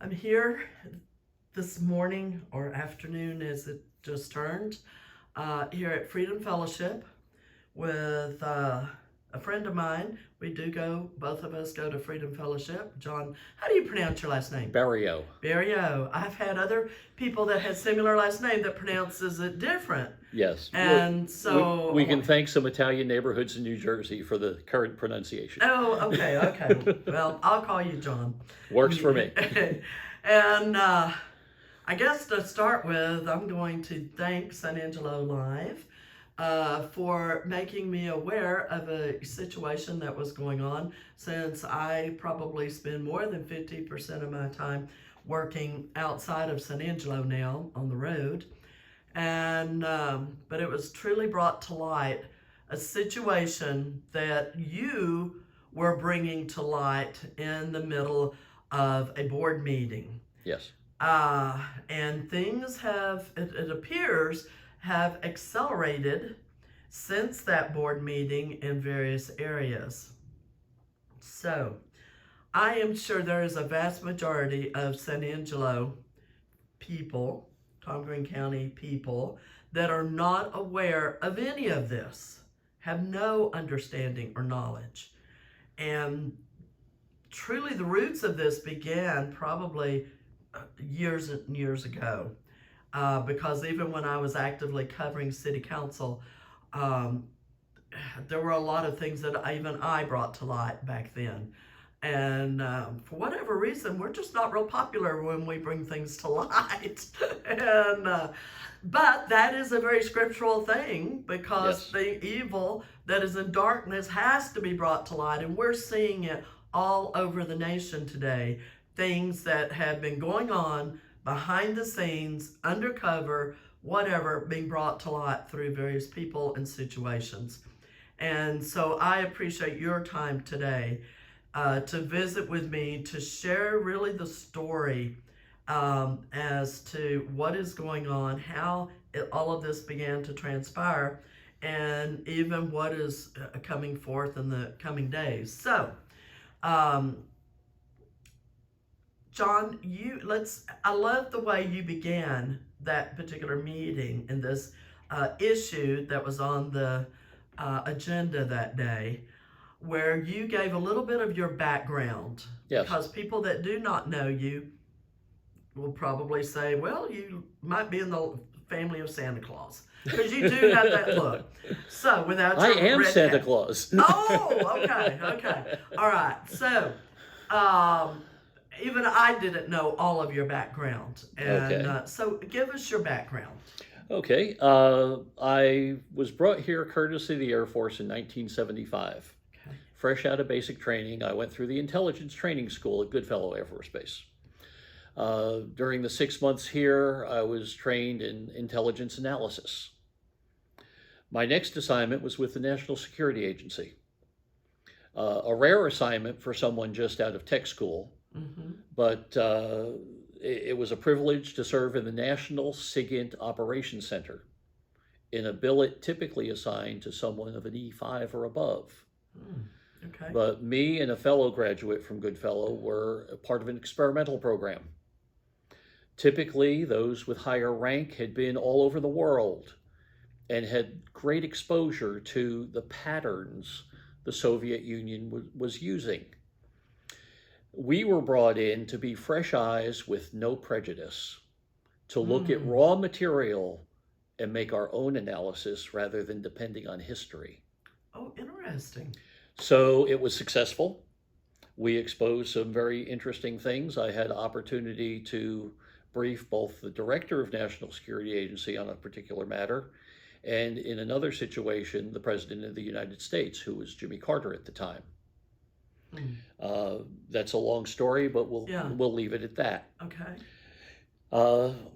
I'm here this morning or afternoon as it just turned, here at Freedom Fellowship with a friend of mine. Both of us go to Freedom Fellowship. John, how do you pronounce your last name? Bariou. Bariou. I've had other people that had similar last name that pronounces it different. Yes. And so we can thank some Italian neighborhoods in New Jersey for the current pronunciation. Oh, okay. Well, I'll call you John. Works for me. And I guess to start with, I'm going to thank San Angelo Live for making me aware of a situation that was going on, since I probably spend more than 50% of my time working outside of San Angelo now on the road. And but it was truly brought to light, a situation that you were bringing to light in the middle of a board meeting. Yes. And things it appears, have accelerated since that board meeting in various areas. So I am sure there is a vast majority of San Angelo people, Congaree County people, that are not aware of any of this, have no understanding or knowledge. And truly the roots of this began probably years and years ago, because even when I was actively covering city council, there were a lot of things that even I brought to light back then. And for whatever reason, we're just not real popular when we bring things to light. But that is a very scriptural thing, because Yes. the evil that is in darkness has to be brought to light. And we're seeing it all over the nation today. Things that have been going on behind the scenes, undercover, whatever, being brought to light through various people and situations. And so I appreciate your time today to visit with me, to share really the story as to what is going on, how all of this began to transpire, and even what is coming forth in the coming days. So, John, I love the way you began that particular meeting and this issue that was on the agenda that day, where you gave a little bit of your background. Yes. Because people that do not know you will probably say, well, you might be in the family of Santa Claus, because you do have that look. So without I am red Santa hat. Claus. Oh, okay. All right. So even I didn't know all of your background. And Okay. So give us your background. Okay. I was brought here courtesy of the Air Force in 1975. Okay. Fresh out of basic training, I went through the intelligence training school at Goodfellow Air Force Base. During the 6 months here, I was trained in intelligence analysis. My next assignment was with the National Security Agency. A rare assignment for someone just out of tech school, but it was a privilege to serve in the National SIGINT Operations Center, in a billet typically assigned to someone of an E5 or above. Okay. But me and a fellow graduate from Goodfellow were a part of an experimental program. Typically, those with higher rank had been all over the world and had great exposure to the patterns the Soviet Union was using. We were brought in to be fresh eyes with no prejudice, to look at raw material and make our own analysis rather than depending on history. Oh, interesting. So it was successful. We exposed some very interesting things. I had opportunity to brief both the director of National Security Agency on a particular matter, and in another situation, the President of the United States, who was Jimmy Carter at the time. That's a long story, but we'll leave it at that. Okay.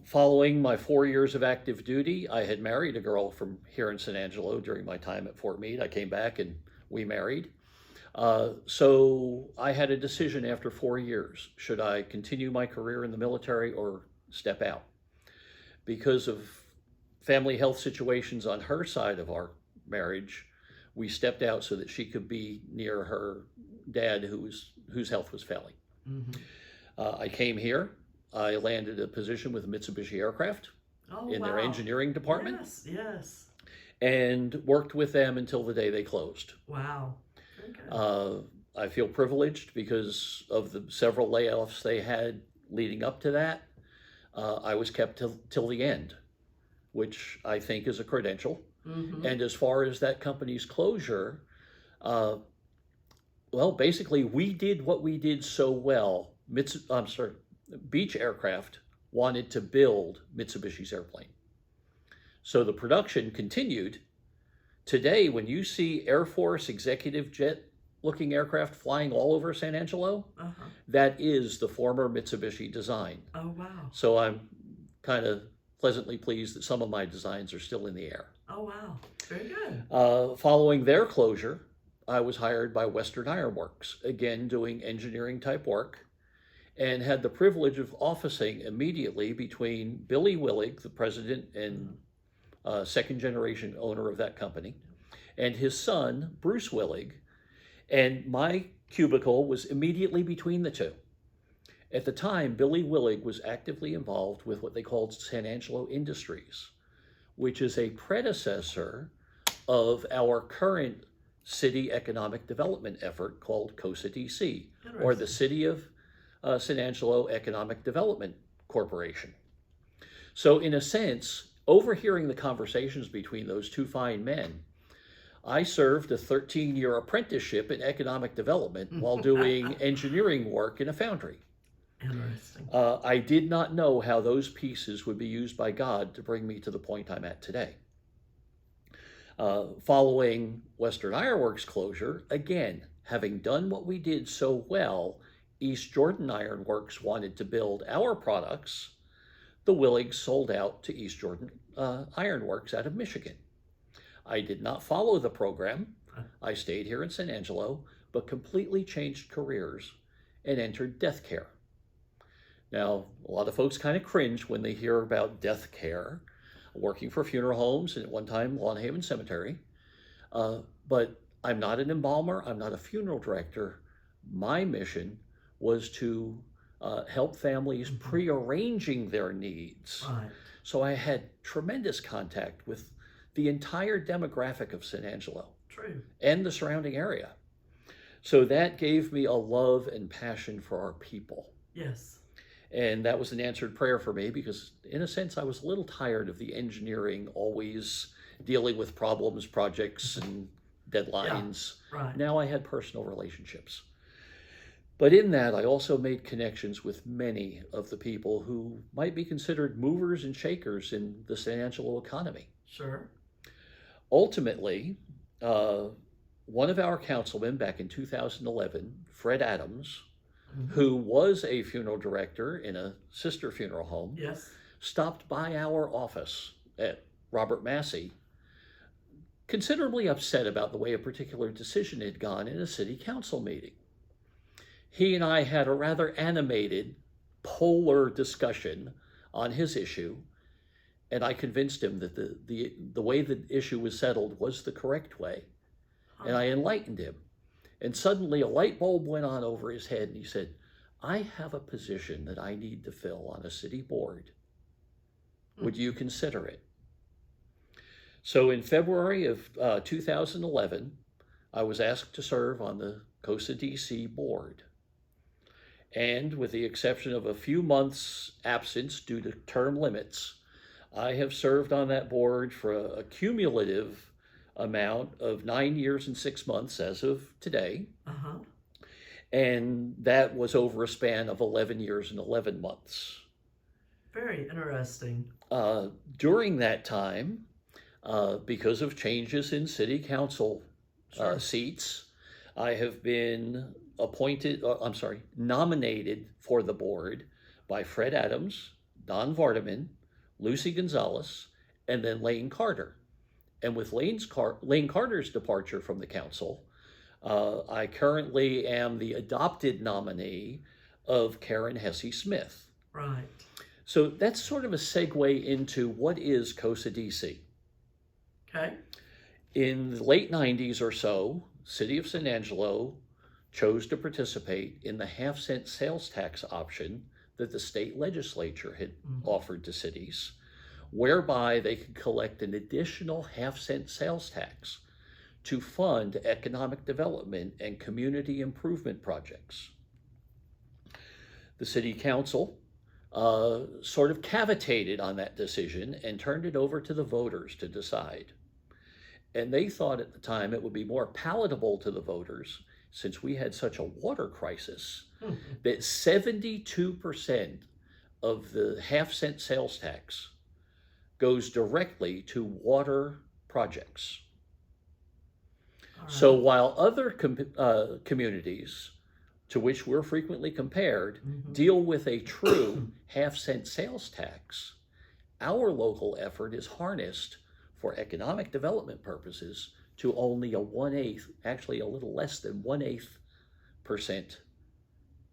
Following my 4 years of active duty, I had married a girl from here in San Angelo during my time at Fort Meade. I came back and we married. So I had a decision after 4 years. Should I continue my career in the military or step out? Because of family health situations on her side of our marriage, we stepped out so that she could be near her dad, whose health was failing. I came here. I landed a position with Mitsubishi Aircraft Oh, in their wow. engineering department Yes, yes. and worked with them until the day they closed. Wow. Very good. I feel privileged because of the several layoffs they had leading up to that. I was kept till the end, which I think is a credential. Mm-hmm. And as far as that company's closure, well, basically, we did what we did so well. Beach Aircraft wanted to build Mitsubishi's airplane. So the production continued. Today, when you see Air Force executive jet looking aircraft flying all over San Angelo, that is the former Mitsubishi design. Oh, wow. So I'm kind of pleasantly pleased that some of my designs are still in the air. Oh, wow. Very good. Following their closure, I was hired by Western Iron Works, again doing engineering type work, and had the privilege of officing immediately between Billy Willig, the president and second generation owner of that company, and his son, Bruce Willig, and my cubicle was immediately between the two. At the time, Billy Willig was actively involved with what they called San Angelo Industries, which is a predecessor of our current city economic development effort called COSA DC, or the City of San Angelo Economic Development Corporation. So in a sense, overhearing the conversations between those two fine men, I served a 13-year apprenticeship in economic development while doing engineering work in a foundry. Interesting. I did not know how those pieces would be used by God to bring me to the point I'm at today. Following Western Iron Works closure, again, having done what we did so well, East Jordan Iron Works wanted to build our products. The Willigs sold out to East Jordan Iron Works out of Michigan. I did not follow the program. I stayed here in San Angelo, but completely changed careers and entered death care. Now, a lot of folks kind of cringe when they hear about death care, working for funeral homes and at one time Lawn Haven Cemetery. But I'm not an embalmer. I'm not a funeral director. My mission was to help families prearranging their needs. Right. So I had tremendous contact with the entire demographic of San Angelo. True. And the surrounding area. So that gave me a love and passion for our people. Yes. And that was an answered prayer for me because, in a sense, I was a little tired of the engineering, always dealing with problems, projects, and deadlines. Yeah, right. Now I had personal relationships. But in that, I also made connections with many of the people who might be considered movers and shakers in the San Angelo economy. Sure. Ultimately, one of our councilmen back in 2011, Fred Adams, who was a funeral director in a sister funeral home, Yes. stopped by our office at Robert Massey, considerably upset about the way a particular decision had gone in a city council meeting. He and I had a rather animated, polar discussion on his issue, and I convinced him that the way the issue was settled was the correct way, and I enlightened him. And suddenly a light bulb went on over his head, and he said, I have a position that I need to fill on a city board. Would you consider it? So in February of 2011, I was asked to serve on the COSA DC board. And with the exception of a few months' absence due to term limits, I have served on that board for a cumulative amount of 9 years and 6 months as of today. And that was over a span of 11 years and 11 months. Very interesting. During that time, because of changes in city council seats, I have been nominated for the board by Fred Adams, Don Vardaman, Lucy Gonzalez, and then Lane Carter. And with Lane Carter's departure from the council, I currently am the adopted nominee of Karen Hesse Smith. Right. So that's sort of a segue into what is COSA DC. Okay. In the late 90s or so, City of San Angelo chose to participate in the half-cent sales tax option that the state legislature had offered to cities, whereby they could collect an additional half-cent sales tax to fund economic development and community improvement projects. The city council sort of cavitated on that decision and turned it over to the voters to decide. And they thought at the time it would be more palatable to the voters, since we had such a water crisis, that 72% of the half-cent sales tax goes directly to water projects. Right. So while other communities to which we're frequently compared deal with a true half-cent sales tax, our local effort is harnessed for economic development purposes to only a 1/8, actually a little less than 1/8%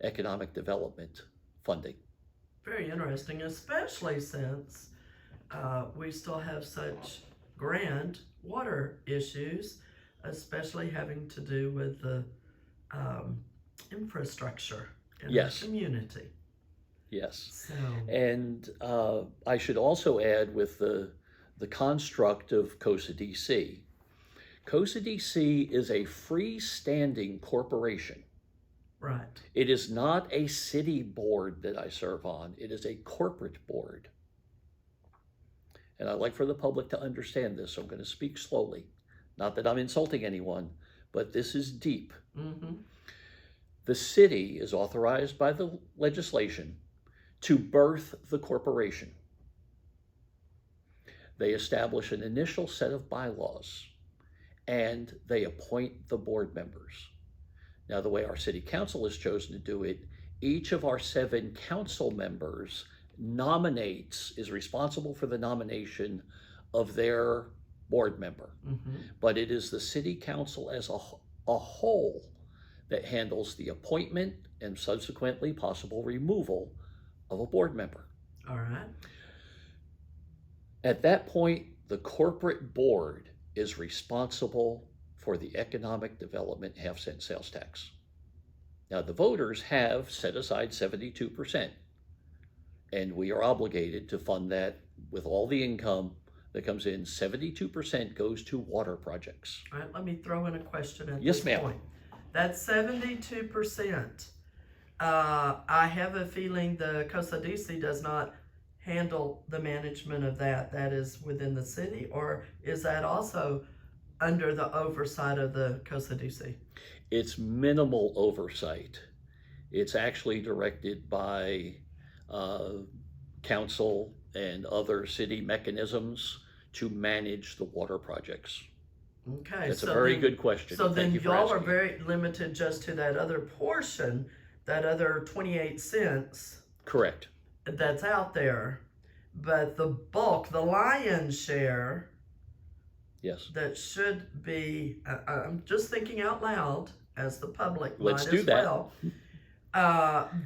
economic development funding. Very interesting, especially since we still have such grand water issues, especially having to do with the infrastructure in the community. Yes. So. And I should also add, with the construct of COSA DC. COSA DC is a freestanding corporation. Right. It is not a city board that I serve on. It is a corporate board. And I'd like for the public to understand this, so I'm going to speak slowly. Not that I'm insulting anyone, but this is deep. The city is authorized by the legislation to birth the corporation. They establish an initial set of bylaws, and they appoint the board members. Now, the way our city council has chosen to do it, each of our 7 council members is responsible for the nomination of their board member. But it is the city council as a whole that handles the appointment and subsequently possible removal of a board member. All right. At that point, the corporate board is responsible for the economic development half-cent sales tax. Now, the voters have set aside 72%, and we are obligated to fund that with all the income that comes in. 72% goes to water projects. All right, let me throw in a question at Yes, this ma'am. point. That 72%, I have a feeling the COSA DC does not handle the management of that. That is within the city, or is that also under the oversight of the COSA DC? It's minimal oversight. It's actually directed by council and other city mechanisms to manage the water projects. Okay. That's a very good question. So then y'all are asking. very limited just to that other portion, that other 28 cents. Correct. That's out there. But the bulk, the lion's share, yes, that should be, I'm just thinking out loud as the public Let's might do as that. well,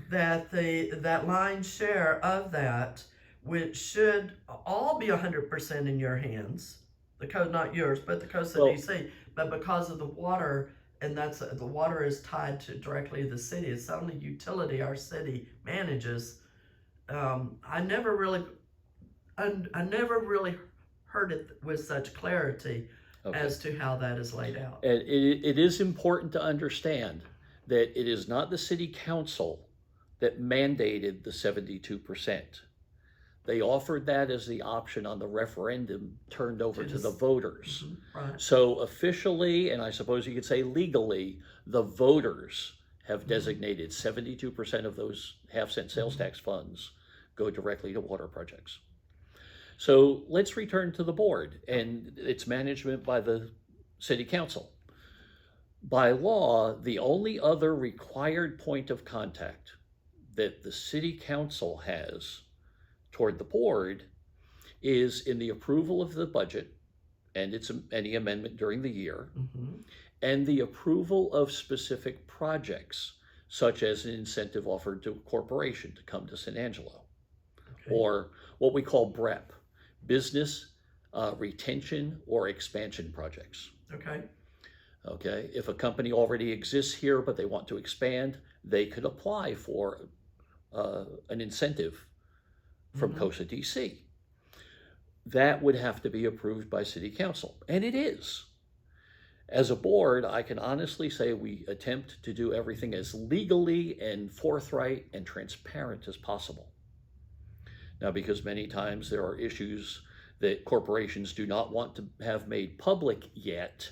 that lion's share of that, which should all be 100% in your hands, the code, not yours, but the COSA DC, but because of the water, and that's the water is tied to directly to the city. It's the only utility our city manages. I never really heard it with such clarity as to how that is laid out. And it is important to understand that it is not the city council that mandated the 72%. They offered that as the option on the referendum turned over to the voters. Right. So officially, and I suppose you could say legally, the voters have designated 72% of those half-cent sales tax funds go directly to water projects. So let's return to the board and its management by the city council. By law, the only other required point of contact that the city council has toward the board is in the approval of the budget and any amendment during the year, and the approval of specific projects, such as an incentive offered to a corporation to come to San Angelo, or what we call BREP, business retention or expansion projects. Okay. Okay, if a company already exists here but they want to expand, they could apply for an incentive from Mm-hmm. COSA DC. That would have to be approved by City Council, and it is. As a board, I can honestly say we attempt to do everything as legally and forthright and transparent as possible. Now, because many times there are issues that corporations do not want to have made public yet,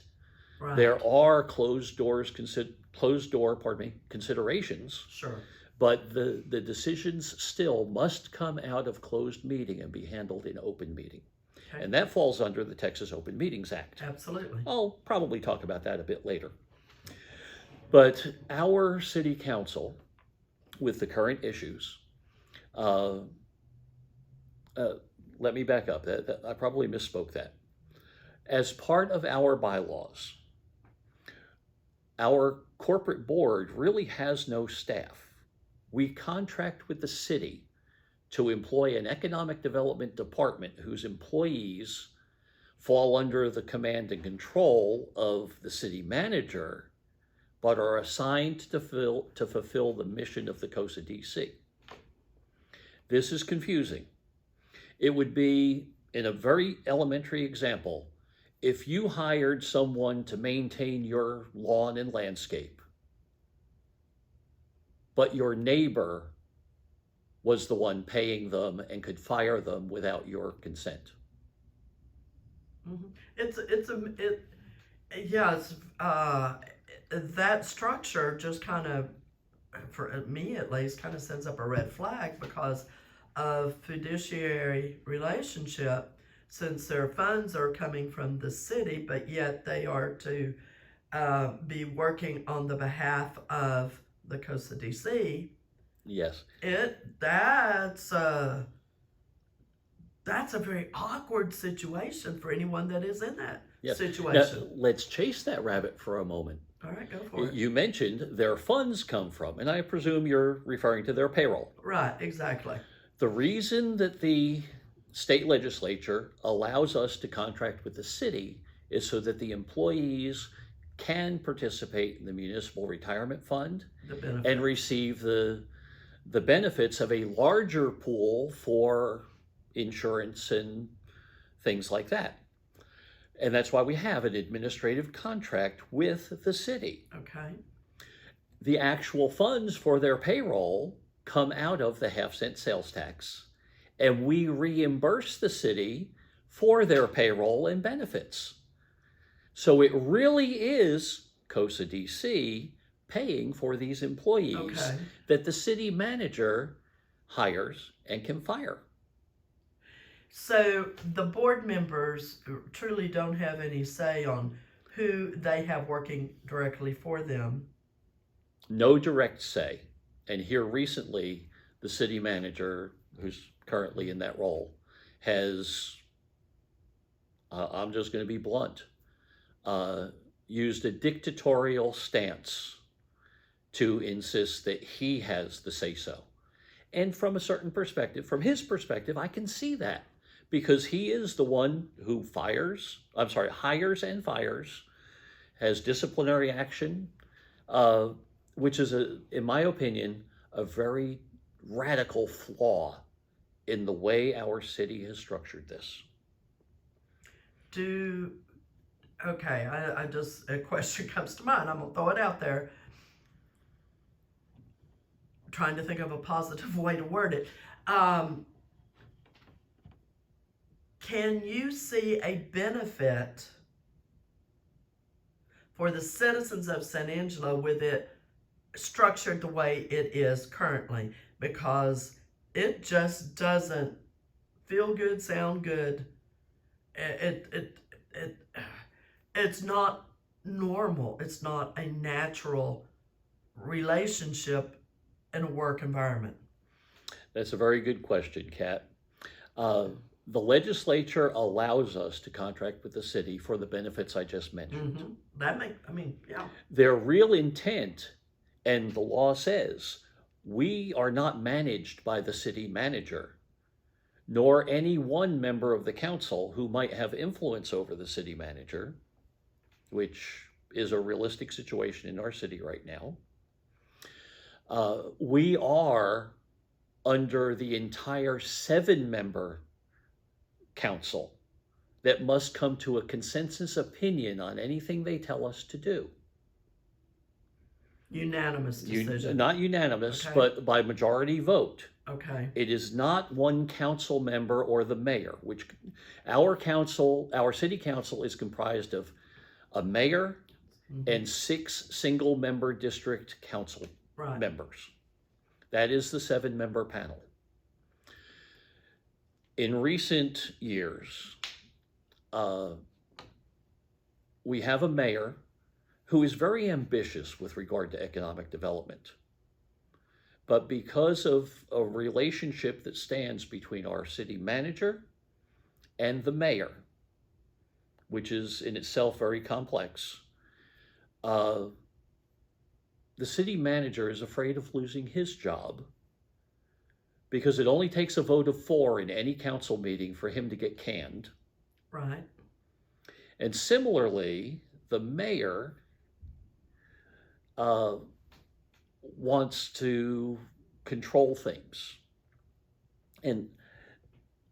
Right. there are closed door considerations, Sure. but the decisions still must come out of closed meeting and be handled in open meeting. Okay. And that falls under the Texas Open Meetings Act. Absolutely. I'll probably talk about that a bit later. But our city council, with the current issues, let me back up. I probably misspoke that. As part of our bylaws, our corporate board really has no staff. We contract with the city to employ an economic development department whose employees fall under the command and control of the city manager, but are assigned to fulfill the mission of the COSA DC. This is confusing. It would be, in a very elementary example, if you hired someone to maintain your lawn and landscape, but your neighbor was the one paying them and could fire them without your consent. Mm-hmm. Yes, that structure just kind of, for me at least, kind of sends up a red flag because of fiduciary relationship, since their funds are coming from the city, but yet they are to be working on the behalf of the COSA DC. Yes. That's a very awkward situation for anyone that is in that situation. Now, let's chase that rabbit for a moment. All right, go for it. You mentioned their funds come from, and I presume you're referring to their payroll. Right, exactly. The reason that the state legislature allows us to contract with the city is so that the employees can participate in the municipal retirement fund and receive the benefits of a larger pool for insurance and things like that. And that's why we have an administrative contract with the city. Okay. The actual funds for their payroll come out of the half-cent sales tax, and we reimburse the city for their payroll and benefits. So it really is COSA DC paying for these employees that the city manager hires and can fire. So the board members truly don't have any say on who they have working directly for them. No direct say. And here recently, the city manager, who's currently in that role, has, I'm just going to be blunt, used a dictatorial stance to insist that he has the say-so. And from a certain perspective, from his perspective, I can see that, because he is the one who hires and fires, has disciplinary action, which is, in my opinion, a very radical flaw in the way our city has structured this. A question comes to mind. I'm going to throw it out there. Trying to think of a positive way to word it. Can you see a benefit for the citizens of San Angelo with it structured the way it is currently? Because it just doesn't feel good, sound good. It's not normal. It's not a natural relationship in a work environment. That's a very good question, Kat. The legislature allows us to contract with the city for the benefits I just mentioned. Mm-hmm. Their real intent, and the law says, we are not managed by the city manager, nor any one member of the council who might have influence over the city manager, which is a realistic situation in our city right now. We are under the entire 7-member council that must come to a consensus opinion on anything they tell us to do. Unanimous decision. Not unanimous, Okay. but by majority vote. Okay. It is not one council member or the mayor, which our city council is comprised of a mayor and 6 single-member district council Right. members. That is the 7-member panel. In recent years, we have a mayor who is very ambitious with regard to economic development. But because of a relationship that stands between our city manager and the mayor, which is in itself very complex, the city manager is afraid of losing his job because it only takes a vote of 4 in any council meeting for him to get canned. Right. And similarly, the mayor wants to control things. And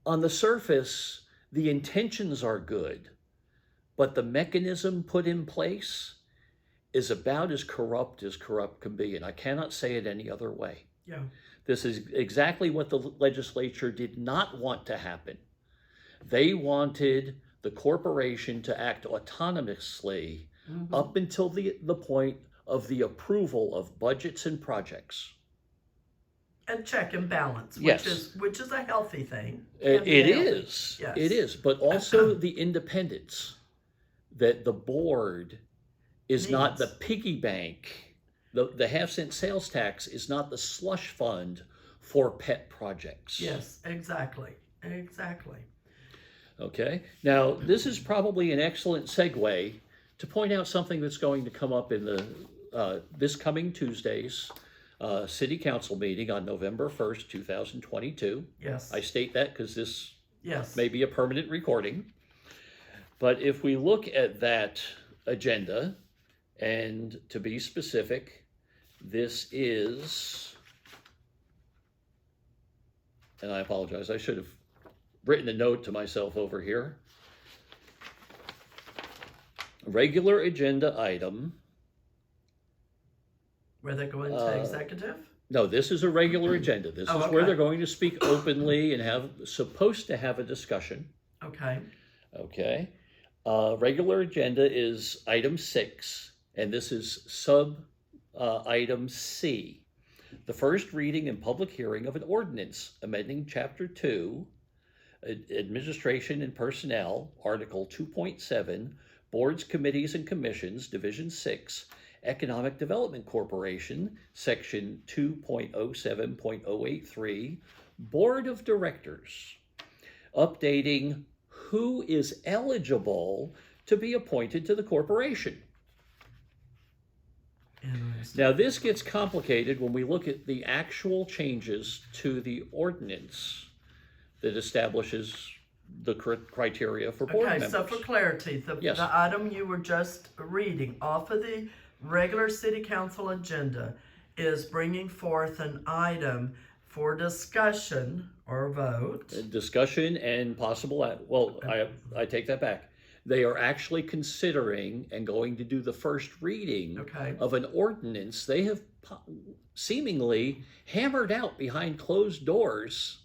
on the surface, the intentions are good, but the mechanism put in place is about as corrupt can be. And I cannot say it any other way. Yeah. This is exactly what the legislature did not want to happen. They wanted the corporation to act autonomously up until the point of the approval of budgets and projects. And check and balance, Yes. which is a healthy thing. It is. Yes. It is. But also the independence that the board is not the Needs. piggy bank. The half-cent sales tax is not the slush fund for pet projects. Yes, exactly. Exactly. Okay. Now, this is probably an excellent segue to point out something that's going to come up in the this coming Tuesday's City Council meeting on November 1st, 2022. Yes. I state that because this Yes. may be a permanent recording. But if we look at that agenda, and to be specific, this is, and I apologize, I should have written a note to myself over here. Regular agenda item. Where they go into executive? No, this is a regular agenda. This is where okay. they're going to speak openly and supposed to have a discussion. Okay. Okay. Regular agenda is item 6, and this is sub item C. The first reading and public hearing of an ordinance amending Chapter 2, Administration and Personnel, Article 2.7, Boards, Committees, and Commissions, Division 6, Economic Development Corporation, Section 2.07.083, Board of Directors, updating who is eligible to be appointed to the corporation. Interesting. Now, this gets complicated when we look at the actual changes to the ordinance that establishes the criteria for board members. So for clarity, Yes. the item you were just reading off of the regular city council agenda is bringing forth an item for discussion or vote. Discussion and possible, I take that back. They are actually considering and going to do the first reading of an ordinance they have seemingly hammered out behind closed doors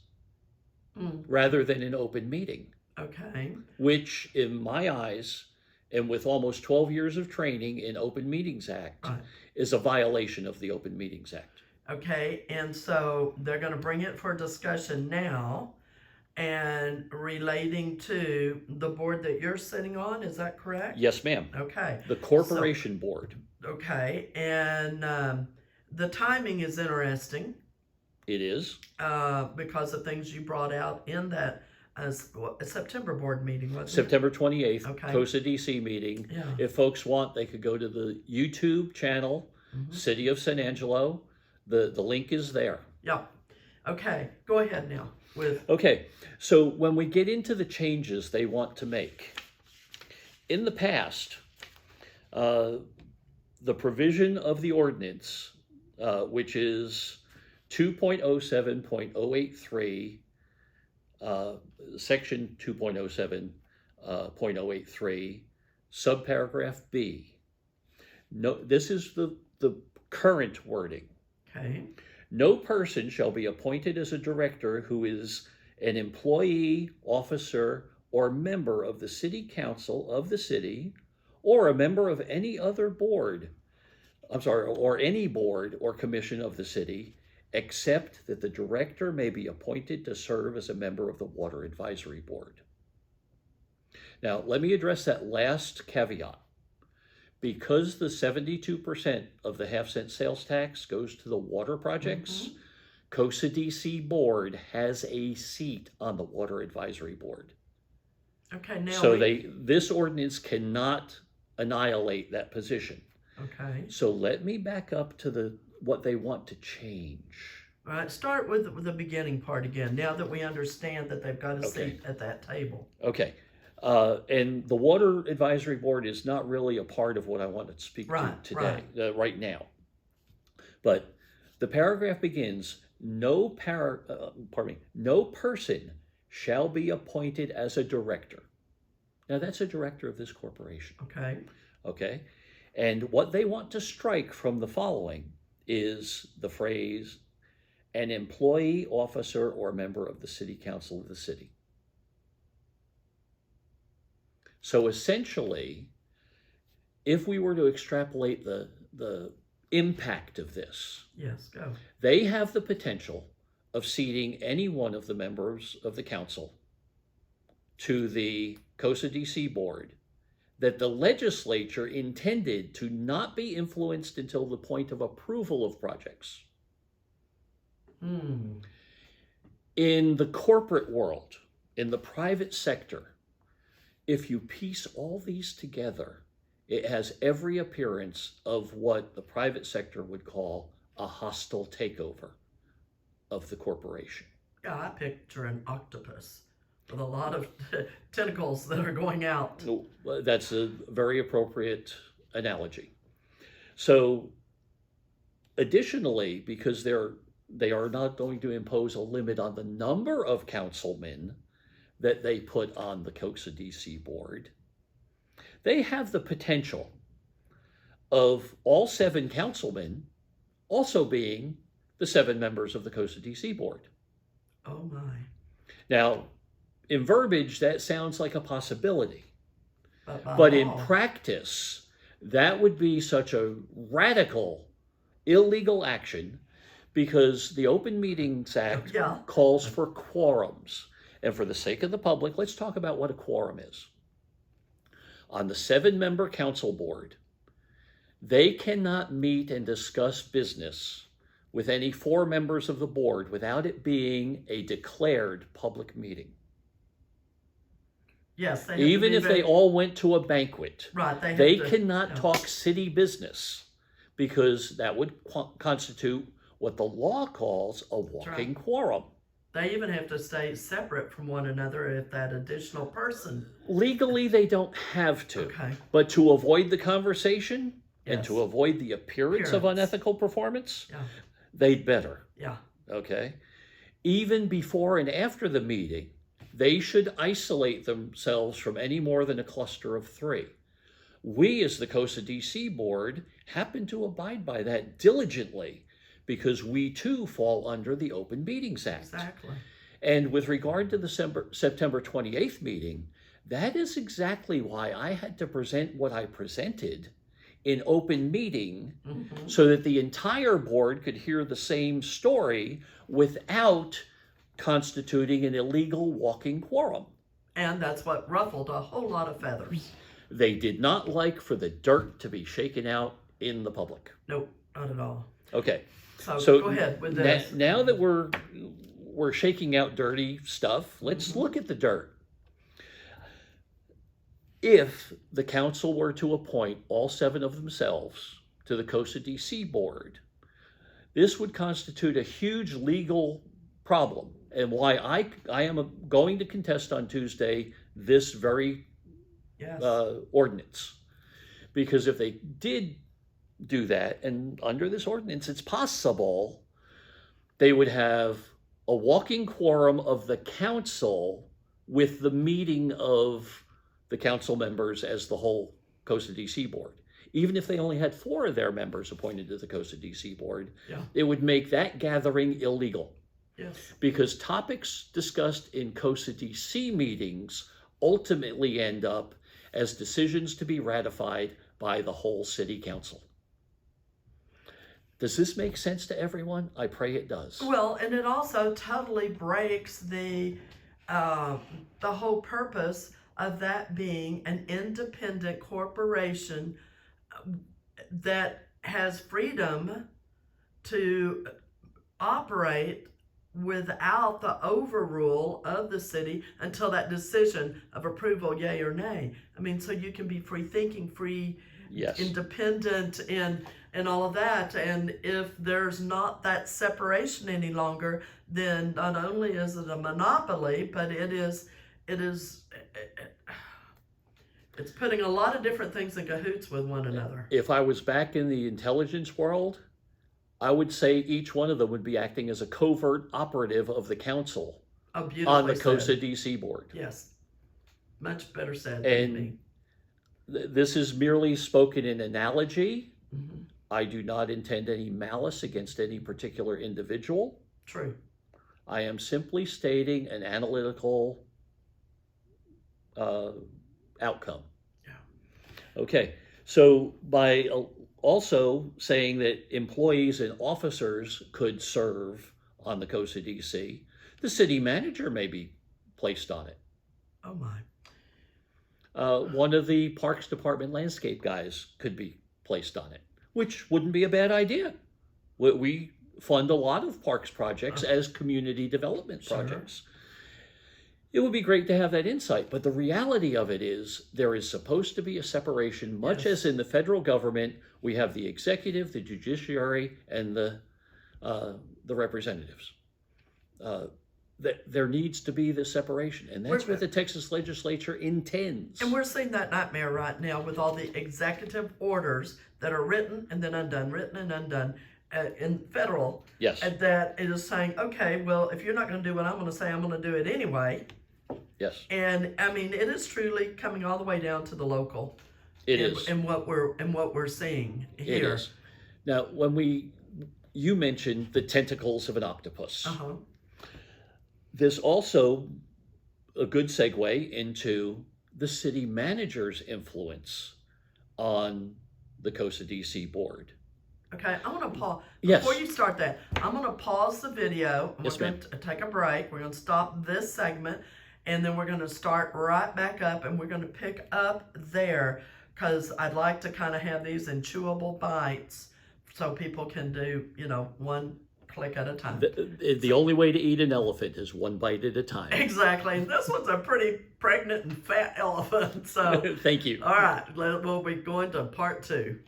rather than an open meeting. Okay. Which, in my eyes, and with almost 12 years of training in Open Meetings Act, is a violation of the Open Meetings Act. Okay, and so they're going to bring it for discussion now and relating to the board that you're sitting on, is that correct? Yes, ma'am. Okay. The corporation board. Okay, and the timing is interesting. It is. Because of things you brought out in that September board meeting, wasn't September 28th, Okay. COSA DC meeting. Yeah. If folks want, they could go to the YouTube channel, City of San Angelo. The link is there. Yeah. Okay, go ahead now with. Okay, so when we get into the changes they want to make, in the past, Uh, the provision of the ordinance, which is 2.07.083, section 2.07.083, subparagraph B. No, this is the current wording. Okay. No person shall be appointed as a director who is an employee, officer, or member of the city council of the city, or a member of any other board, or any board or commission of the city, except that the director may be appointed to serve as a member of the Water Advisory Board. Now, let me address that last caveat. Because the 72% of the half-cent sales tax goes to the water projects, COSA DC Board has a seat on the Water Advisory Board. Okay, now So this ordinance cannot annihilate that position. Okay. So let me back up to what they want to change. All right, start with the beginning part again, now that we understand that they've got a seat at that table. Okay. And the Water Advisory Board is not really a part of what I want to speak to today, right now. But the paragraph begins, no person shall be appointed as a director. Now that's a director of this corporation. Okay. Okay. And what they want to strike from the following is the phrase, an employee, officer, or member of the city council of the city. So essentially, if we were to extrapolate the impact of this, yes, go. They have the potential of seating any one of the members of the council to the COSA DC board that the legislature intended to not be influenced until the point of approval of projects. In the corporate world, in the private sector, if you piece all these together, it has every appearance of what the private sector would call a hostile takeover of the corporation. Yeah, I picture an octopus with a lot of tentacles that are going out. That's a very appropriate analogy. So additionally, because they are not going to impose a limit on the number of councilmen that they put on the COSA DC board, they have the potential of all 7 councilmen also being the 7 members of the COSA DC board. Oh my. Now, in verbiage, that sounds like a possibility. But in practice, that would be such a radical, illegal action because the Open Meetings Act calls for quorums. And for the sake of the public, let's talk about what a quorum is. On the 7-member council board, they cannot meet and discuss business with any 4 members of the board without it being a declared public meeting. Yes, even if they all went to a banquet, they cannot talk city business because that would constitute what the law calls a walking quorum. They even have to stay separate from one another if that additional person. Legally, they don't have to. Okay. But to avoid the conversation and to avoid the appearance of unethical performance, they'd better. Yeah. Okay. Even before and after the meeting, they should isolate themselves from any more than a cluster of 3. We, as the COSA DC board, happen to abide by that diligently because we too fall under the Open Meetings Act. Exactly. And with regard to the September 28th meeting, that is exactly why I had to present what I presented in open meeting so that the entire board could hear the same story without constituting an illegal walking quorum. And that's what ruffled a whole lot of feathers. They did not like for the dirt to be shaken out in the public. Nope, not at all. Okay. So go ahead with this. Now that we're shaking out dirty stuff, let's look at the dirt. If the council were to appoint all 7 of themselves to the COSA DC board, this would constitute a huge legal problem, and why I am going to contest on Tuesday this very ordinance. Because if they did do that, and under this ordinance, it's possible they would have a walking quorum of the council with the meeting of the council members as the whole Costa DC board. Even if they only had 4 of their members appointed to the Costa DC board, Yeah. it would make that gathering illegal. Yes. Because topics discussed in Costa DC meetings ultimately end up as decisions to be ratified by the whole city council. Does this make sense to everyone? I pray it does. Well, and it also totally breaks the whole purpose of that being an independent corporation that has freedom to operate without the overrule of the city until that decision of approval, yay or nay. I mean, so you can be free thinking, free, Yes. independent, and all of that. And if there's not that separation any longer, then not only is it a monopoly, but it's putting a lot of different things in cahoots with one another. If I was back in the intelligence world, I would say each one of them would be acting as a covert operative of the council Oh, on beautifully the Costa said. DC board. Yes, much better said than And me. This is merely spoken in analogy. Mhm. I do not intend any malice against any particular individual. True. I am simply stating an analytical outcome. Yeah. Okay, so by also saying that employees and officers could serve on the Costa DC, the city manager may be placed on it. Oh my. One of the Parks Department landscape guys could be placed on it, which wouldn't be a bad idea. We fund a lot of parks projects as community development Sure. projects. It would be great to have that insight, but the reality of it is there is supposed to be a separation, much Yes. as in the federal government, we have the executive, the judiciary, and the representatives. There needs to be this separation, and that's what the Texas legislature intends. And we're seeing that nightmare right now with all the executive orders that are written and then undone, written and undone in federal. Yes. And that it is saying, okay, well, if you're not going to do what I'm going to say, I'm going to do it anyway. Yes. And I mean, it is truly coming all the way down to the local. It is. And what we're seeing here. It is. Now, you mentioned the tentacles of an octopus. Uh-huh. There's also a good segue into the city manager's influence on the Costa DC board. Okay, I want to pause. Yes. Before you start that, I'm going to pause the video. Yes, We're going to take a break. We're going to stop this segment, and then we're going to start right back up, and we're going to pick up there, because I'd like to kind of have these in chewable bites so people can do, one click at a time. The only way to eat an elephant is one bite at a time. Exactly. And this one's a pretty pregnant and fat elephant. So, Thank you. all right, we'll be going to part 2.